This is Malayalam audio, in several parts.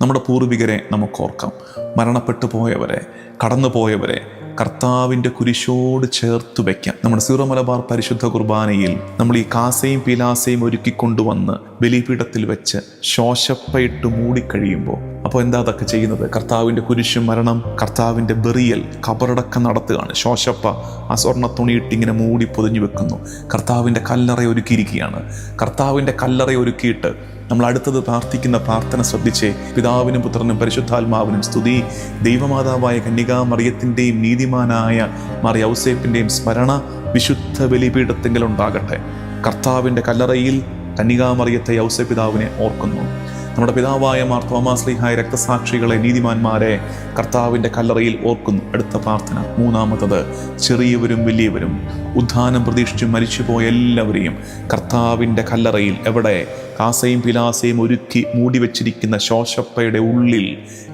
നമ്മുടെ പൂർവികരെ നമുക്കോർക്കാം. മരണപ്പെട്ടു പോയവരെ, കടന്നുപോയവരെ കർത്താവിൻ്റെ കുരിശോട് ചേർത്ത് വയ്ക്കാം. നമ്മുടെ സീറോ മലബാർ പരിശുദ്ധ കുർബാനയിൽ നമ്മൾ ഈ കാസയും പീലാസയും ഒരുക്കിക്കൊണ്ടുവന്ന് ബലിപീഠത്തിൽ വെച്ച് ശോശപ്പയിട്ട് മൂടിക്കഴിയുമ്പോൾ അപ്പോൾ എന്താ അതൊക്കെ ചെയ്യുന്നത്? കർത്താവിൻ്റെ കുരിശും മരണം, കർത്താവിൻ്റെ ബെറിയൽ, കബറടക്കം നടത്തുകയാണ്. ശോശപ്പ ആ സ്വർണ്ണ തുണിയിട്ടിങ്ങനെ മൂടി പൊതിഞ്ഞു വെക്കുന്നു. കർത്താവിൻ്റെ കല്ലറ ഒരുക്കിയിരിക്കുകയാണ്. കർത്താവിൻ്റെ കല്ലറ ഒരുക്കിയിട്ട് നമ്മൾ അടുത്തത് പ്രാർത്ഥിക്കുന്ന പ്രാർത്ഥന ശ്രദ്ധിച്ചേ. പിതാവിനും പുത്രനും പരിശുദ്ധാത്മാവിനും സ്തുതി. ദൈവമാതാവായ കന്യകാ മറിയത്തിൻ്റെയും നീതിമാനായ മാർ യൗസേപ്പിൻ്റെയും സ്മരണ വിശുദ്ധ ബലിപീഠത്തിങ്കൽ ഉണ്ടാകട്ടെ. കർത്താവിൻ്റെ കല്ലറയിൽ കന്യകാ മറിയത്തെ യൗസേപ്പ് പിതാവിനെ ഓർക്കുന്നു. നമ്മുടെ പിതാവായ മാർ തോമാശ്ലീഹായ രക്തസാക്ഷികളെ, നീതിമാന്മാരെ കർത്താവിൻ്റെ കല്ലറയിൽ ഓർക്കുന്നു. അടുത്ത പ്രാർത്ഥന മൂന്നാമത്തത്, ചെറിയവരും വലിയവരും ഉദ്ധാനം പ്രതീക്ഷിച്ച് മരിച്ചുപോയ എല്ലാവരെയും കർത്താവിൻ്റെ കല്ലറയിൽ, എവിടെ? കാസയും പിലാസയും ഒരുക്കി മൂടി വച്ചിരിക്കുന്ന ശോശപ്പയുടെ ഉള്ളിൽ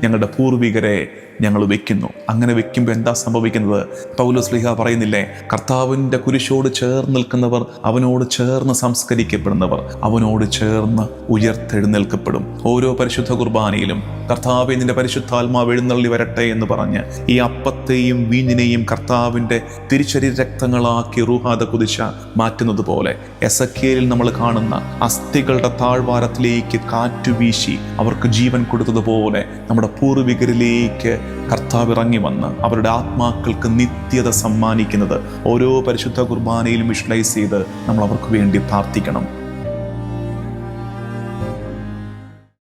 ഞങ്ങളുടെ പൂർവികരെ ഞങ്ങൾ വെക്കുന്നു. അങ്ങനെ വെക്കുമ്പോൾ എന്താ സംഭവിക്കുന്നത്? പൗലോസ്ലീഹ പറയുന്നില്ലേ, കർത്താവിൻ്റെ കുരിശോട് ചേർന്ന് നിൽക്കുന്നവർ അവനോട് ചേർന്ന് സംസ്കരിക്കപ്പെടുന്നവർ അവനോട് ചേർന്ന് ഉയർത്തെഴുന്നേൽക്കപ്പെടും. ഓരോ പരിശുദ്ധ കുർബാനയിലും കർത്താവെ നിന്റെ പരിശുദ്ധാത്മാവ് എഴുന്നള്ളി വരട്ടെ എന്ന് പറഞ്ഞ് ഈ അപ്പത്തെയും വീഞ്ഞിനെയും കർത്താവിൻ്റെ തിരുശരീര രക്തങ്ങളാക്കി റൂഹാദ കുദിശ മാറ്റുന്നത് പോലെ എസക്കേലിൽ നമ്മൾ കാണുന്ന അസ്ഥികളുടെ താഴ്വാരത്തിലേക്ക് കാറ്റുവീശി അവർക്ക് ജീവൻ കൊടുത്തതുപോലെ നമ്മുടെ പൂർവികരിലേക്ക് കർത്താവ് ഇറങ്ങി വന്ന് അവരുടെ ആത്മാക്കൾക്ക് നിത്യത സമ്മാനിക്കുന്നത് ഓരോ പരിശുദ്ധ കുർബാനയിലും വിഷ്വലൈസ് ചെയ്ത് നമ്മൾ അവർക്ക് വേണ്ടി പ്രാർത്ഥിക്കണം.